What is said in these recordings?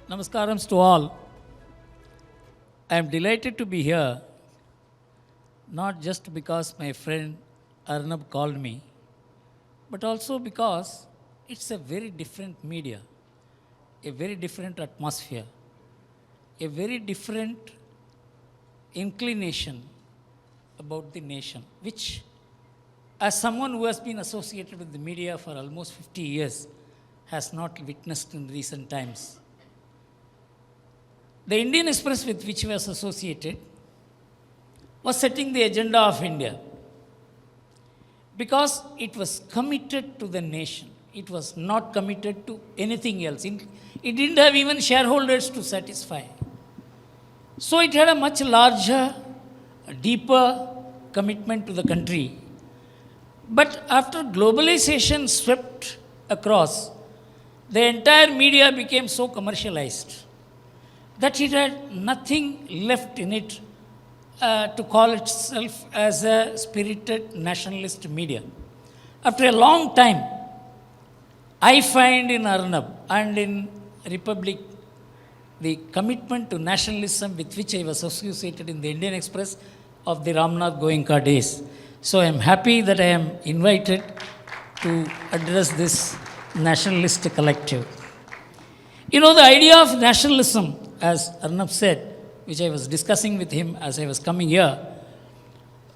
Namaskarams to all. I am delighted to be here, not just because my friend Arnab called me, but also because it's a very different media, a very different atmosphere, a very different inclination about the nation, which, as someone who has been associated with the media for almost 50 years, has not witnessed in recent times. The Indian Express with which I was associated was setting the agenda of India because it was committed to the nation. It was not committed to anything else. It didn't have even shareholders to satisfy. So it had a much larger, deeper commitment to the country. But after globalization swept across, the entire media became so commercialized that it had nothing left in it to call itself as a spirited nationalist media. After a long time, I find in Arnab and in Republic the commitment to nationalism with which I was associated in the Indian Express of the Ramnath Goenka days. So I am happy that I am invited to address this nationalist collective. You know, the idea of nationalism, as Arnab said, which I was discussing with him as I was coming here,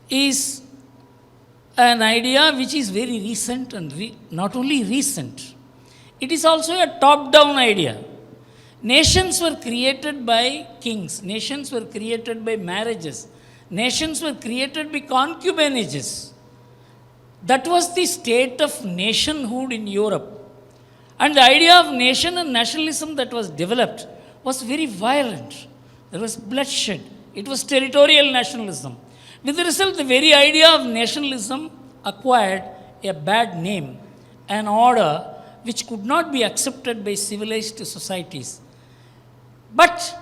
is an idea which is very recent and not only recent, it is also a top-down idea. Nations were created by kings, nations were created by marriages, nations were created by concubinages. That was the state of nationhood in Europe. And the idea of nation and nationalism that was developed was very violent. There was bloodshed. It was territorial nationalism. With the result, the very idea of nationalism acquired a bad name, an order which could not be accepted by civilized societies. But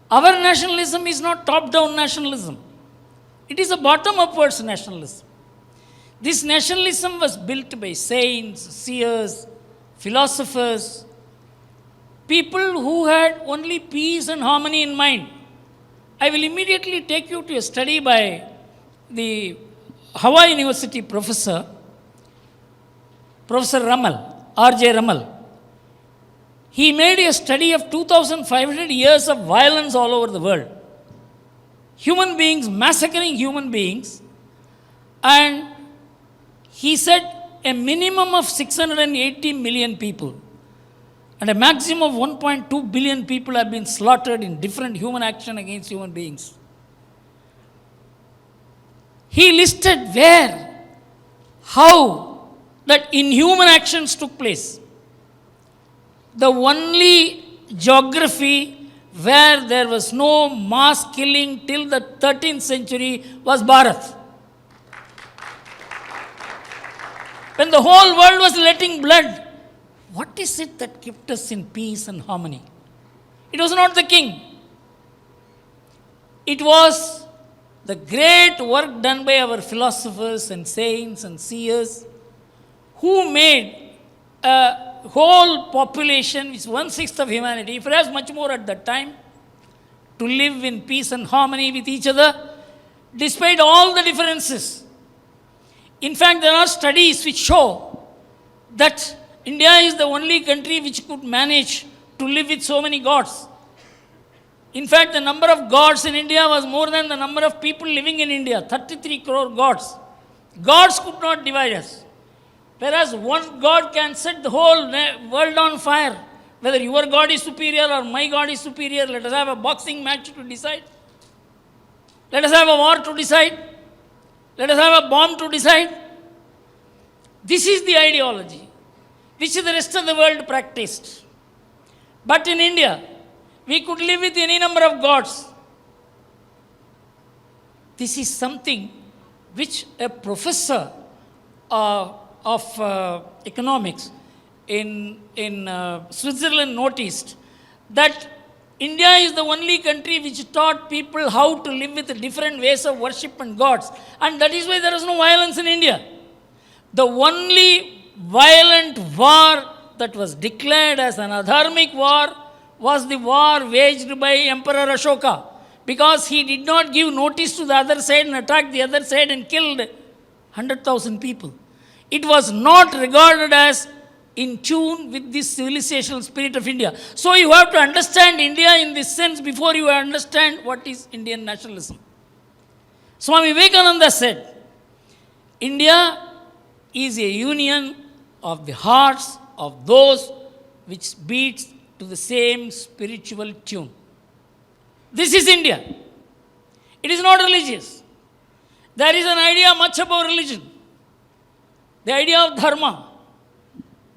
our nationalism is not top-down nationalism. It is a bottom-upwards nationalism. This nationalism was built by saints, seers, philosophers, people who had only peace and harmony in mind. I will immediately take you to a study by the Hawaii University professor, Professor Ramal, R.J. Ramal. He made a study of 2,500 years of violence all over the world. Human beings massacring human beings, and he said a minimum of 680 million people and a maximum of 1.2 billion people have been slaughtered in different human action against human beings. He listed where, how that inhuman actions took place. The only geography where there was no mass killing till the 13th century was Bharat. When the whole world was letting blood, what is it that kept us in peace and harmony? It was not the king. It was the great work done by our philosophers and saints and seers who made a whole population, which is 1/6 of humanity, perhaps much more at that time, to live in peace and harmony with each other, despite all the differences. In fact, there are studies which show that India is the only country which could manage to live with so many gods. In fact, the number of gods in India was more than the number of people living in India, 33 crore gods. Gods could not divide us. Whereas one God can set the whole world on fire. Whether your God is superior or my God is superior, let us have a boxing match to decide. Let us have a war to decide. Let us have a bomb to decide. This is the ideology which the rest of the world practiced. But in India, we could live with any number of gods. This is something which a professor of economics in Switzerland noticed, that India is the only country which taught people how to live with different ways of worship and gods. And that is why there is no violence in India. The only violent war that was declared as an adharmic war was the war waged by Emperor Ashoka, because he did not give notice to the other side and attacked the other side and killed 100,000 people. It was not regarded as in tune with this civilizational spirit of India. So you have to understand India in this sense before you understand what is Indian nationalism. Swami Vivekananda said, India is a union of the hearts of those which beats to the same spiritual tune. This is India. It is not religious. There is an idea much above religion. The idea of dharma.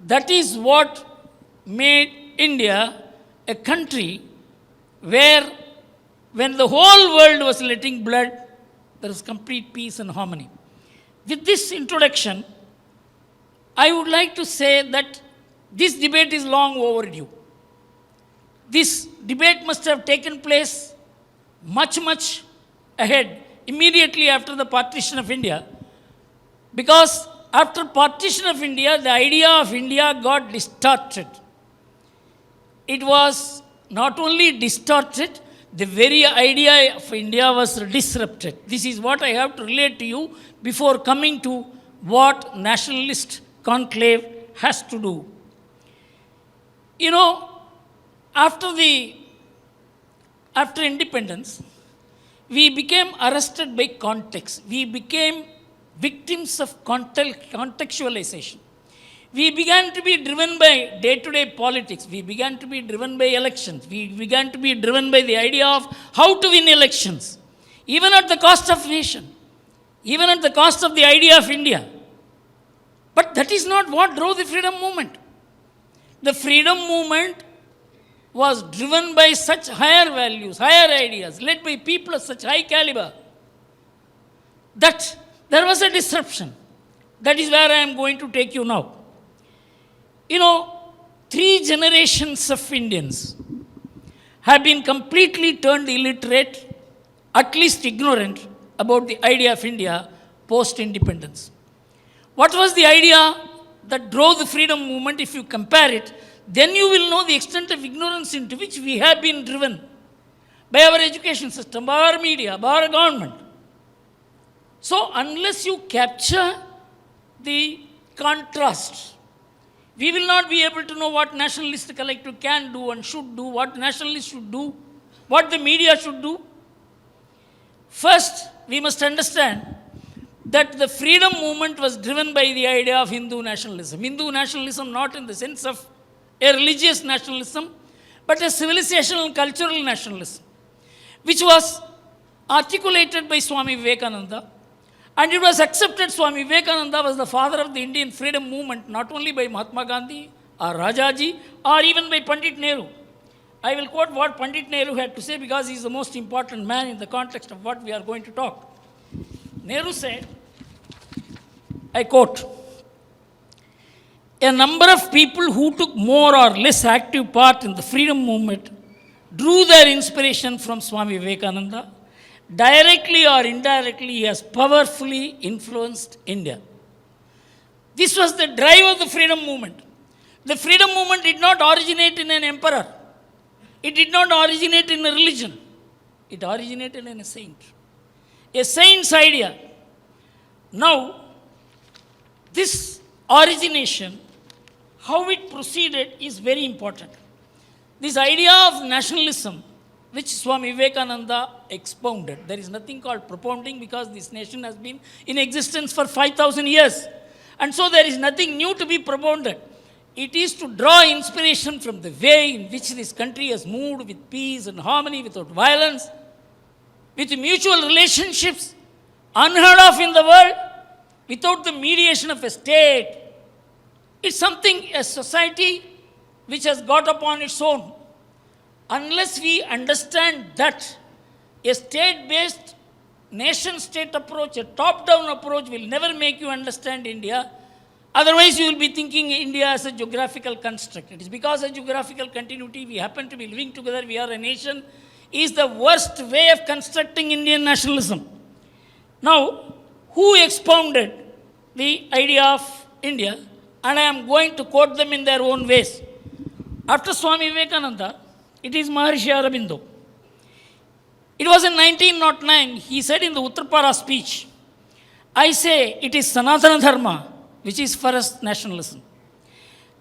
That is what made India a country where, when the whole world was letting blood, there was complete peace and harmony. With this introduction, I would like to say that this debate is long overdue. This debate must have taken place much ahead, immediately after the partition of India, because after partition of India, the idea of India got distorted. It was not only distorted, the very idea of India was disrupted. This is what I have to relate to you before coming to what nationalist conclave has to do. You know, after independence, we became arrested by context. We became victims of contextualization. We began to be driven by day-to-day politics. We began to be driven by elections. We began to be driven by the idea of how to win elections, even at the cost of nation, even at the cost of the idea of India. But that is not what drove the freedom movement. The freedom movement was driven by such higher values, higher ideas, led by people of such high caliber, that there was a disruption. That is where I am going to take you now. You know, 3 generations of Indians have been completely turned illiterate, at least ignorant about the idea of India post-independence. What was the idea that drove the freedom movement? If you compare it, then you will know the extent of ignorance into which we have been driven by our education system, by our media, by our government. So unless you capture the contrast, we will not be able to know what nationalist collective can do and should do, what nationalists should do, what the media should do. First, we must understand that the freedom movement was driven by the idea of Hindu nationalism. Hindu nationalism not in the sense of a religious nationalism, but a civilizational and cultural nationalism, which was articulated by Swami Vivekananda. And it was accepted. Swami Vivekananda was the father of the Indian freedom movement, not only by Mahatma Gandhi or Rajaji or even by Pandit Nehru. I will quote what Pandit Nehru had to say because he is the most important man in the context of what we are going to talk. Nehru said, I quote, a number of people who took more or less active part in the freedom movement drew their inspiration from Swami Vivekananda. Directly or indirectly, he has powerfully influenced India. This was the drive of the freedom movement. The freedom movement did not originate in an emperor. It did not originate in a religion. It originated in a saint. A saint's idea. Now, this origination, how it proceeded, is very important. This idea of nationalism, which Swami Vivekananda expounded. There is nothing called propounding because this nation has been in existence for 5,000 years. And so there is nothing new to be propounded. It is to draw inspiration from the way in which this country has moved with peace and harmony, without violence, with mutual relationships unheard of in the world, without the mediation of a state. It's something, a society which has got upon its own. Unless we understand that a state-based, nation-state approach, a top-down approach will never make you understand India. Otherwise, you will be thinking India as a geographical construct. It is because of geographical continuity, we happen to be living together, we are a nation, is the worst way of constructing Indian nationalism. Now, who expounded the idea of India? And I am going to quote them in their own ways. After Swami Vivekananda, It is Maharishi Aurobindo. It was in 1909, he said in the Uttarpara speech, I say it is Sanatana Dharma, which is for us nationalism.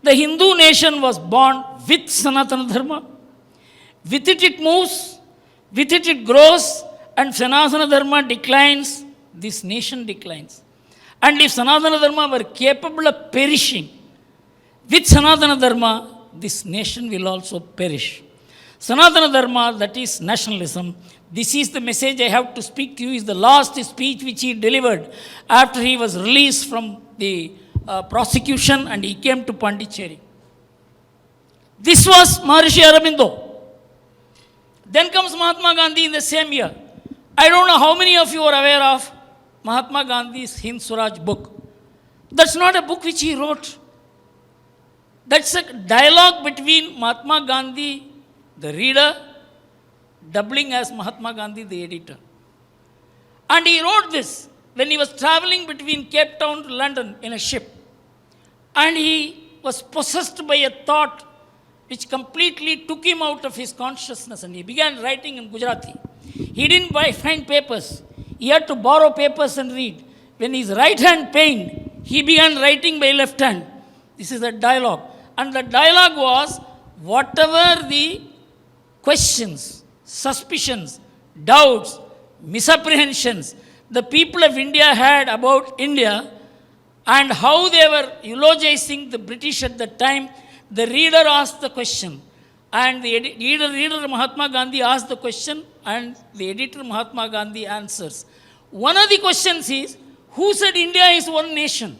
The Hindu nation was born with Sanatana Dharma. With it, it moves, with it grows, and Sanatana Dharma declines, this nation declines. And if Sanatana Dharma were capable of perishing, with Sanatana Dharma, this nation will also perish. Sanatana Dharma, that is nationalism. This is the message I have to speak to you, is the last speech which he delivered after he was released from the prosecution and he came to Pondicherry. This was Maharishi Aurobindo. Then comes Mahatma Gandhi in the same year. I don't know how many of you are aware of Mahatma Gandhi's Hind Swaraj book. That's not a book which he wrote. That's a dialogue between Mahatma Gandhi, the reader, doubling as Mahatma Gandhi, the editor. And he wrote this when he was traveling between Cape Town to London in a ship. And he was possessed by a thought which completely took him out of his consciousness, and he began writing in Gujarati. He didn't find papers. He had to borrow papers and read. When his right hand pained, he began writing by left hand. This is a dialogue. And the dialogue was, whatever the questions, suspicions, doubts, misapprehensions the people of India had about India and how they were eulogizing the British at the time, the reader asked the question. And the reader Mahatma Gandhi asked the question and the editor Mahatma Gandhi answers. One of the questions is, who said India is one nation?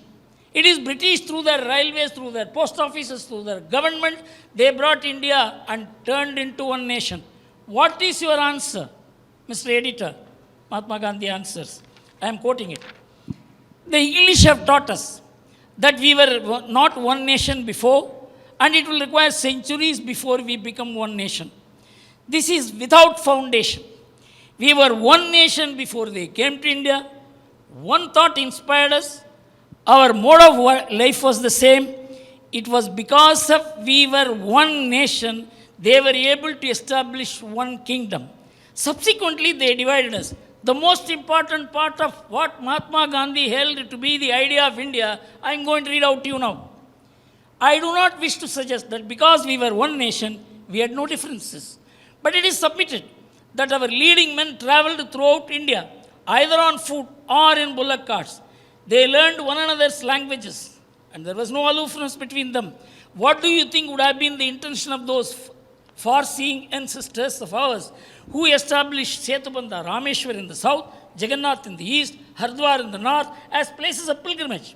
It is British through their railways, through their post offices, through their government. They brought India and turned into one nation. What is your answer, Mr. Editor? Mahatma Gandhi answers. I am quoting it. The English have taught us that we were not one nation before, and it will require centuries before we become one nation. This is without foundation. We were one nation before they came to India. One thought inspired us. Our mode of life was the same. It was because of we were one nation, they were able to establish one kingdom. Subsequently, they divided us. The most important part of what Mahatma Gandhi held to be the idea of India, I am going to read out to you now. I do not wish to suggest that because we were one nation, we had no differences. But it is submitted that our leading men traveled throughout India, either on foot or in bullock carts. They learned one another's languages, and there was no aloofness between them. What do you think would have been the intention of those far-seeing ancestors of ours who established Setubandha, Rameshwar in the south, Jagannath in the east, Hardwar in the north as places of pilgrimage?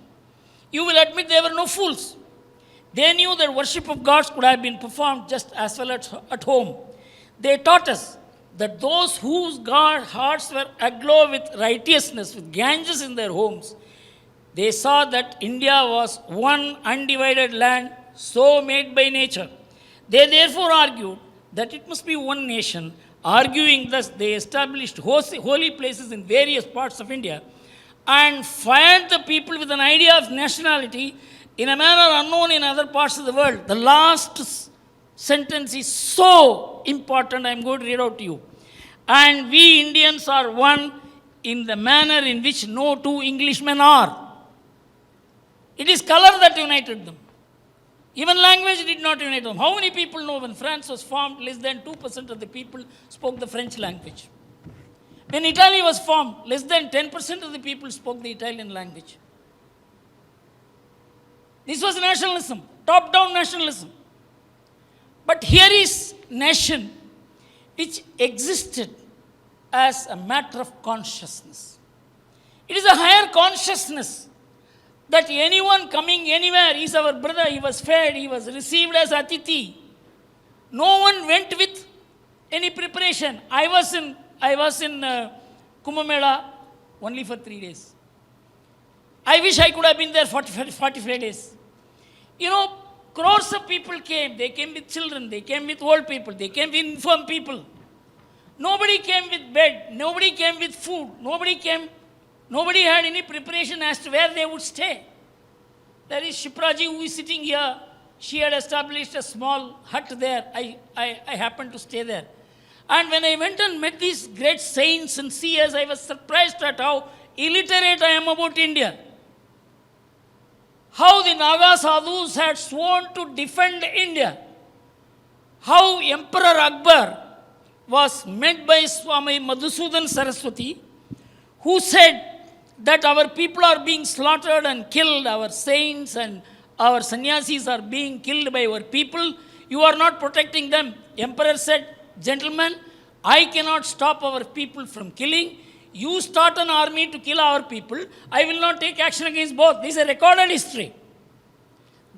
You will admit they were no fools. They knew that worship of gods could have been performed just as well at home. They taught us that those whose hearts were aglow with righteousness, with Ganges in their homes, they saw that India was one undivided land, so made by nature. They therefore argued that it must be one nation. Arguing thus, they established holy places in various parts of India and fired the people with an idea of nationality in a manner unknown in other parts of the world. The last sentence is so important, I am going to read out to you. And we Indians are one in the manner in which no two Englishmen are. It is color that united them. Even language did not unite them. How many people know when France was formed, less than 2% of the people spoke the French language? When Italy was formed, less than 10% of the people spoke the Italian language. This was nationalism, top-down nationalism. But here is nation which existed as a matter of consciousness. It is a higher consciousness that anyone coming anywhere is our brother. He was fed, he was received as Atithi. No one went with any preparation. I was in Kumbh Mela only for 3 days. I wish I could have been there 45 days. You know, crores of people came. They came with children, they came with old people, they came with infirm people. Nobody came with bed, nobody came with food, nobody had any preparation as to where they would stay. There is Shipraji who is sitting here. she had established a small hut there. I happened to stay there. And when I went and met these great saints and seers, I was surprised at how illiterate I am about India. How the Naga sadhus had sworn to defend India. How Emperor Akbar was met by Swami Madhusudan Saraswati, who said that our people are being slaughtered and killed, our saints and our sannyasis are being killed by our people. You are not protecting them. Emperor said, gentlemen, I cannot stop our people from killing. You start an army to kill our people. I will not take action against both. This is a recorded history.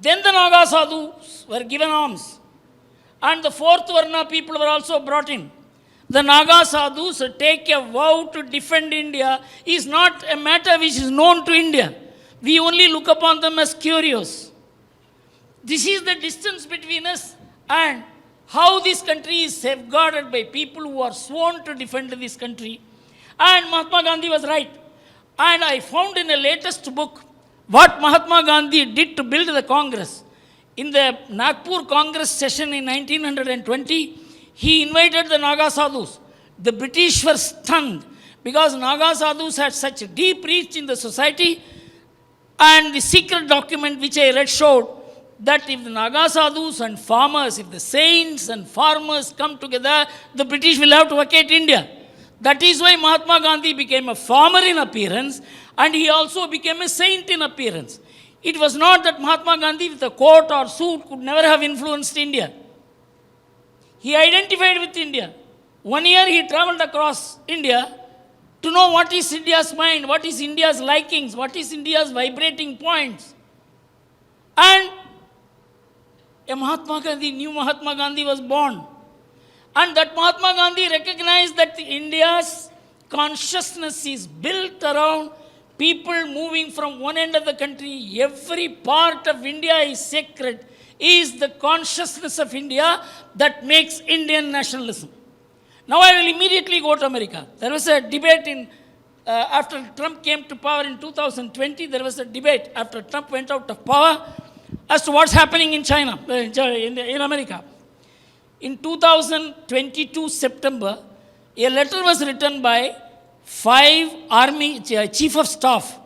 Then the Naga sadhus were given arms. And the fourth Varna people were also brought in. The Naga sadhus take a vow to defend India is not a matter which is known to India. We only look upon them as curious. This is the distance between us and how this country is safeguarded by people who are sworn to defend this country. And Mahatma Gandhi was right. And I found in a latest book what Mahatma Gandhi did to build the Congress. In the Nagpur Congress session in 1920, he invited the Naga sadhus. The British were stunned because Naga sadhus had such a deep reach in the society. And the secret document which I read showed that if the Naga sadhus and farmers, if the saints and farmers come together, the British will have to vacate India. That is why Mahatma Gandhi became a farmer in appearance and he also became a saint in appearance. It was not that Mahatma Gandhi with a coat or suit could never have influenced India. He identified with India. 1 year he traveled across India to know what is India's mind, what is India's likings, what is India's vibrating points. And a new Mahatma Gandhi was born. And that Mahatma Gandhi recognized that India's consciousness is built around people moving from one end of the country. Every part of India is sacred. Is the consciousness of India that makes Indian nationalism. Now I will immediately go to America. There was a debate after Trump came to power in 2020, there was a debate after Trump went out of power as to what's happening in China, in America. In 2022 September, a letter was written by 5 army chief of staff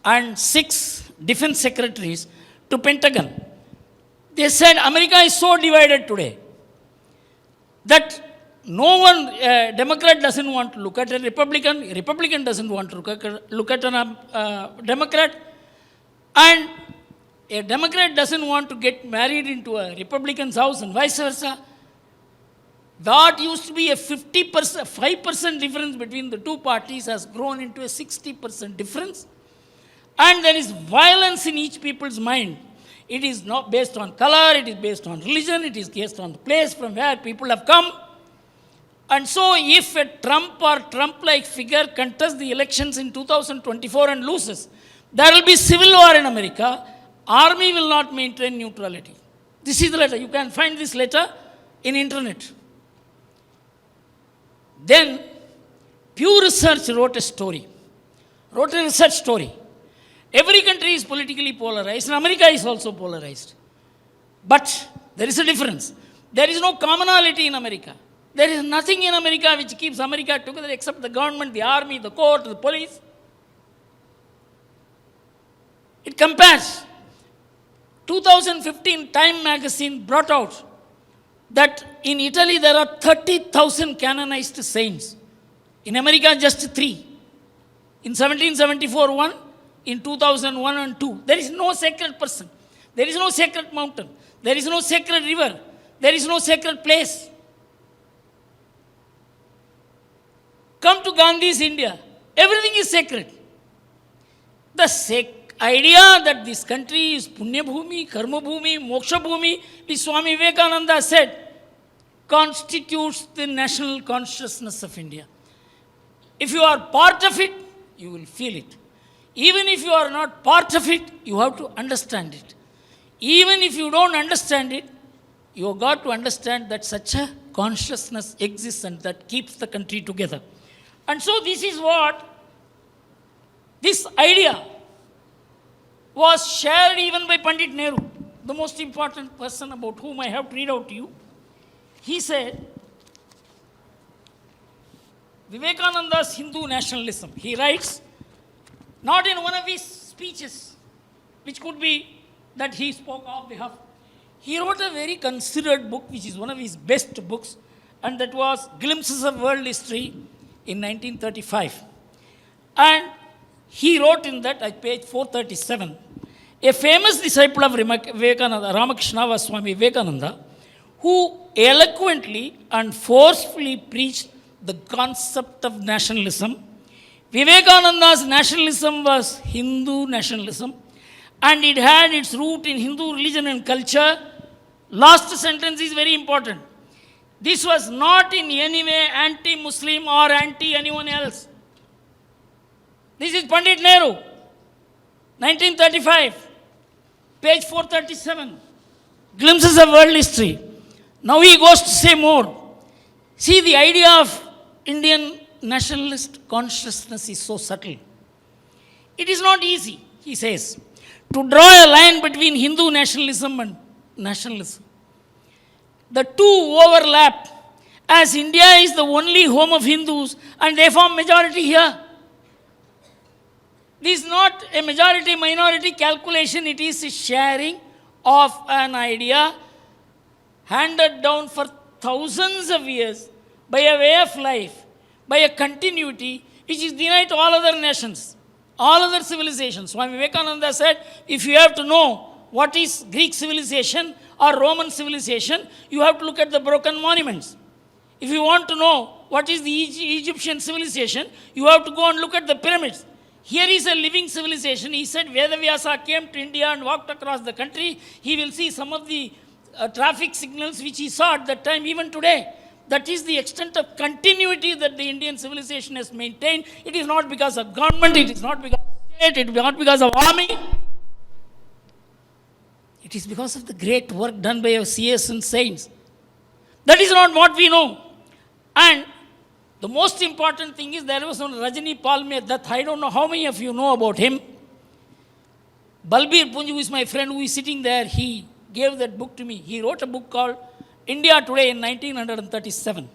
and 6 defense secretaries to Pentagon. They said America is so divided today that no one, Democrat doesn't want to look at a Republican doesn't want to look at a Democrat, and a Democrat doesn't want to get married into a Republican's house and vice versa. That used to be a 5% difference between the two parties has grown into a 60% difference. And there is violence in each people's mind. It is not based on color, it is based on religion, it is based on the place from where people have come. And so if a Trump or Trump-like figure contests the elections in 2024 and loses, there will be civil war in America. Army will not maintain neutrality. This is the letter. You can find this letter in internet. Then Pew Research wrote a research story. Every country is politically polarized, and America is also polarized. But there is a difference. There is no commonality in America. There is nothing in America which keeps America together except the government, the army, the court, the police. It compares. 2015 Time magazine brought out that in Italy there are 30,000 canonized saints. In America, just 3. In 1774, 1. In 2001 and 2. There is no sacred person. There is no sacred mountain. There is no sacred river. There is no sacred place. Come to Gandhi's India. Everything is sacred. The idea that this country is Punya Bhumi, Karma Bhumi, Moksha Bhumi, which Swami Vivekananda said, constitutes the national consciousness of India. If you are part of it, you will feel it. Even if you are not part of it, you have to understand it. Even if you don't understand it, you have got to understand that such a consciousness exists and that keeps the country together. And so this is what, this idea was shared even by Pandit Nehru. the most important person about whom I have to read out to you. He said, Vivekananda's Hindu nationalism. He writes, not in one of his speeches, which could be that he spoke on behalf. He wrote a very considered book, which is one of his best books, and that was Glimpses of World History in 1935. And he wrote in that, at page 437, a famous disciple of Vivekananda, Ramakrishna Goswami Vivekananda, who eloquently and forcefully preached the concept of nationalism. Vivekananda's nationalism was Hindu nationalism, and it had its root in Hindu religion and culture. Last sentence is very important. This was not in any way anti-Muslim or anti-anyone else. This is Pandit Nehru, 1935, page 437, Glimpses of World History. Now he goes to say more. See, the idea of Indian nationalist consciousness is so subtle. It is not easy, he says, to draw a line between Hindu nationalism and nationalism. The two overlap, as India is the only home of Hindus and they form majority here. This is not a majority-minority calculation, it is a sharing of an idea handed down for thousands of years by a way of life, by a continuity which is denied to all other nations, all other civilizations. Swami Vivekananda said, if you have to know what is Greek civilization or Roman civilization, you have to look at the broken monuments. If you want to know what is the Egyptian civilization, you have to go and look at the pyramids. Here is a living civilization. He said Vedavyasa came to India and walked across the country. He will see some of the traffic signals which he saw at that time, even today. That is the extent of continuity that the Indian civilization has maintained. It is not because of government, it is not because of state, it is not because of army. It is because of the great work done by our seers and saints. That is not what we know. And the most important thing is there was one Rajani Palme Dutt. I don't know how many of you know about him. Balbir Punj, who is my friend, who is sitting there, he gave that book to me. He wrote a book called India Today in 1937.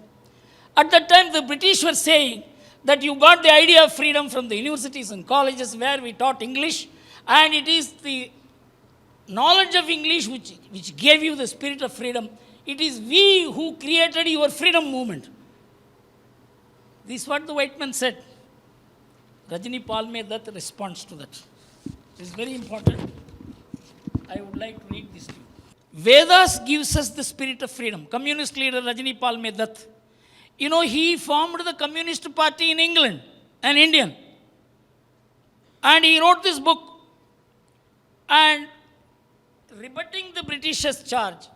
At that time, the British were saying that you got the idea of freedom from the universities and colleges where we taught English, and it is the knowledge of English which gave you the spirit of freedom. It is we who created your freedom movement. This is what the white man said. Rajani Palme Dutt responds to that. It is very important. I would like to read this to you. Vedas gives us the spirit of freedom. Communist leader Rajani Palme Dutt. You know, he formed the Communist Party in England, an Indian. And he wrote this book. And rebutting the Britishers' charge,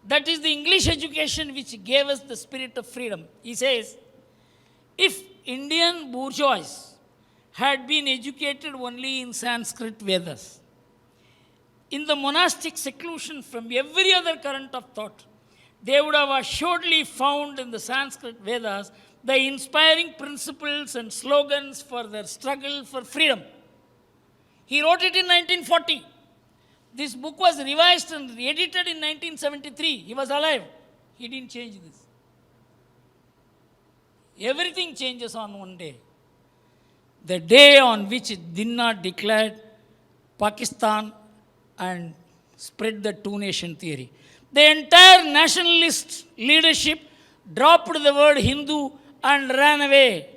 that is the English education which gave us the spirit of freedom. He says, if Indian bourgeois had been educated only in Sanskrit Vedas, in the monastic seclusion from every other current of thought, they would have assuredly found in the Sanskrit Vedas the inspiring principles and slogans for their struggle for freedom. He wrote it in 1940. This book was revised and edited in 1973. He was alive. He didn't change this. Everything changes on one day. The day on which Jinnah declared Pakistan and spread the two-nation theory. The entire nationalist leadership dropped the word Hindu and ran away.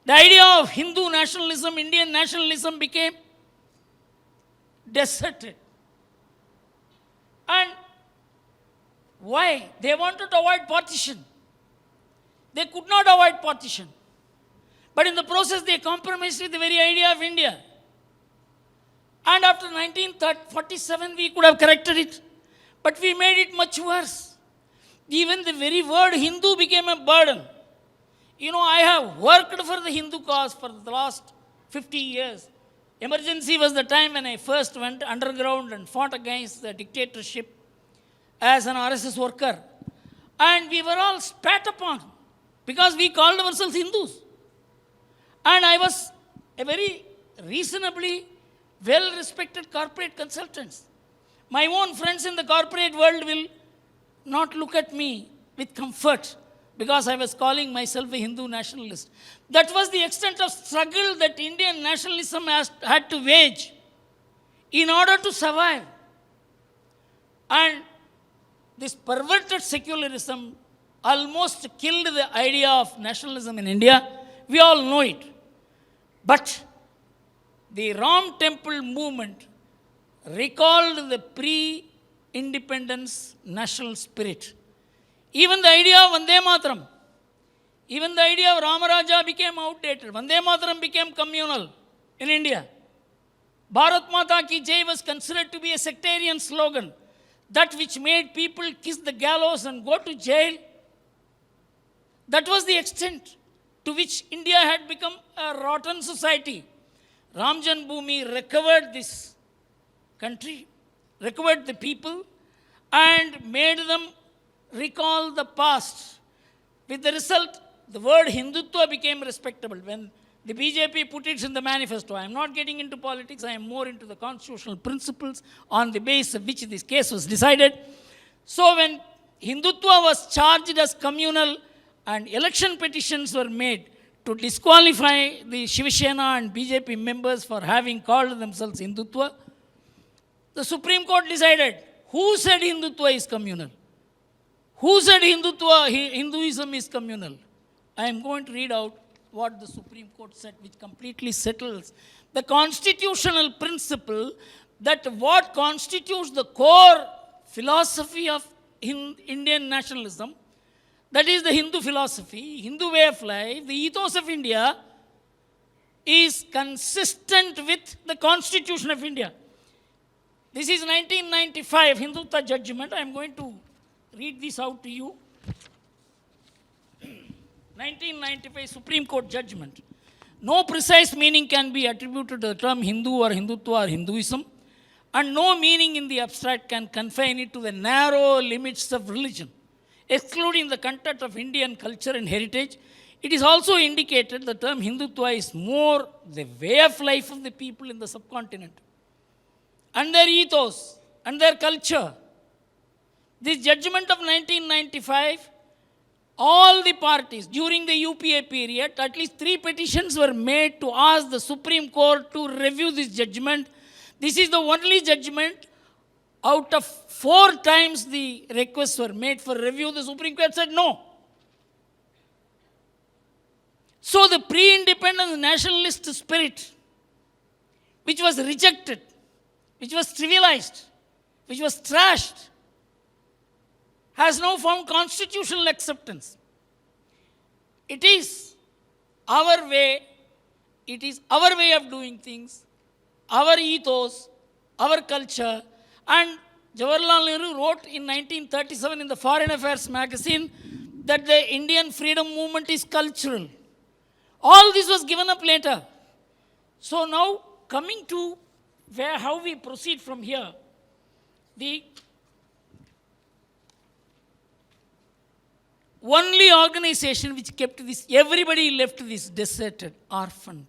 The idea of Hindu nationalism, Indian nationalism became deserted. And why? They wanted to avoid partition. They could not avoid partition. But in the process, they compromised with the very idea of India. And after 1947, we could have corrected it. But we made it much worse. Even the very word Hindu became a burden. You know, I have worked for the Hindu cause for the last 50 years. Emergency was the time when I first went underground and fought against the dictatorship as an RSS worker. And we were all spat upon because we called ourselves Hindus. And I was a very reasonably well-respected corporate consultant. My own friends in the corporate world will not look at me with comfort because I was calling myself a Hindu nationalist. That was the extent of struggle that Indian nationalism had to wage in order to survive. And this perverted secularism almost killed the idea of nationalism in India. We all know it. But the Ram Temple movement recalled the pre-independence national spirit. Even the idea of Vande Mataram, even the idea of Ramaraja became outdated. Vande Mataram became communal in India. Bharat Mata Ki Jai was considered to be a sectarian slogan, that which made people kiss the gallows and go to jail. That was the extent to which India had become a rotten society. Ram Janmabhoomi recovered this country, recovered the people, and made them recall the past. With the result, the word Hindutva became respectable. When the BJP put it in the manifesto, I am not getting into politics, I am more into the constitutional principles on the basis of which this case was decided. So when Hindutva was charged as communal and election petitions were made to disqualify the Shiv Sena and BJP members for having called themselves Hindutva, the Supreme Court decided, who said Hindutva is communal? Who said Hinduism is communal? I am going to read out what the Supreme Court said, which completely settles the constitutional principle that what constitutes the core philosophy of Indian nationalism, that is the Hindu philosophy, Hindu way of life, the ethos of India, is consistent with the Constitution of India. This is 1995 Hindutva judgment. I am going to read this out to you. 1995 Supreme Court judgment. No precise meaning can be attributed to the term Hindu or Hindutva or Hinduism, and no meaning in the abstract can confine it to the narrow limits of religion, excluding the content of Indian culture and heritage. It is also indicated the term Hindutva is more the way of life of the people in the subcontinent and their ethos and their culture. This judgment of 1995, all the parties during the UPA period, at least 3 petitions were made to ask the Supreme Court to review this judgment. This is the only judgment out of 4 times the requests were made for review. The Supreme Court said no. So the pre-independence nationalist spirit, which was rejected, which was trivialized, which was trashed, has now found constitutional acceptance. It is our way of doing things, our ethos, our culture. And Jawaharlal Nehru wrote in 1937 in the Foreign Affairs magazine that the Indian freedom movement is cultural. All this was given up later. So now coming to how we proceed from here, the only organization which kept this, everybody left this deserted, orphaned,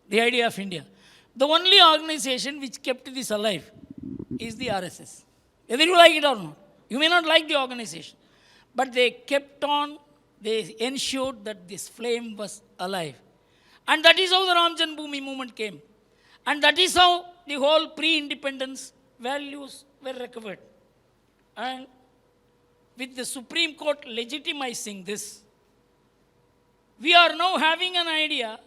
the idea of India. The only organization which kept this alive is the RSS. Whether you like it or not. You may not like the organization, but they kept on, they ensured that this flame was alive. And that is how the Ram Janmabhoomi movement came. And that is how the whole pre-independence values were recovered. And with the Supreme Court legitimizing this, we are now having an idea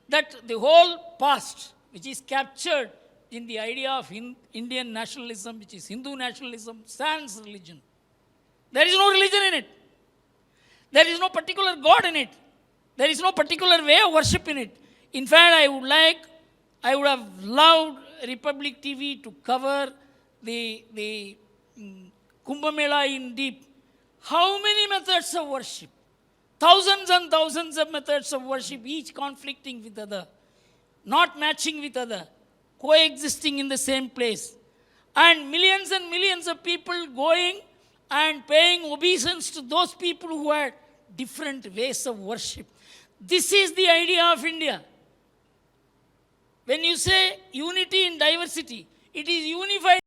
that the whole past, which is captured in the idea of Indian nationalism, which is Hindu nationalism, sans religion. There is no religion in it. There is no particular God in it. There is no particular way of worship in it. In fact, I would have loved Republic TV to cover the Kumbh Mela in deep. How many methods of worship? Thousands and thousands of methods of worship, each conflicting with other, not matching with other, coexisting in the same place. And millions of people going and paying obeisance to those people who had different ways of worship. This is the idea of India. When you say unity in diversity, it is unified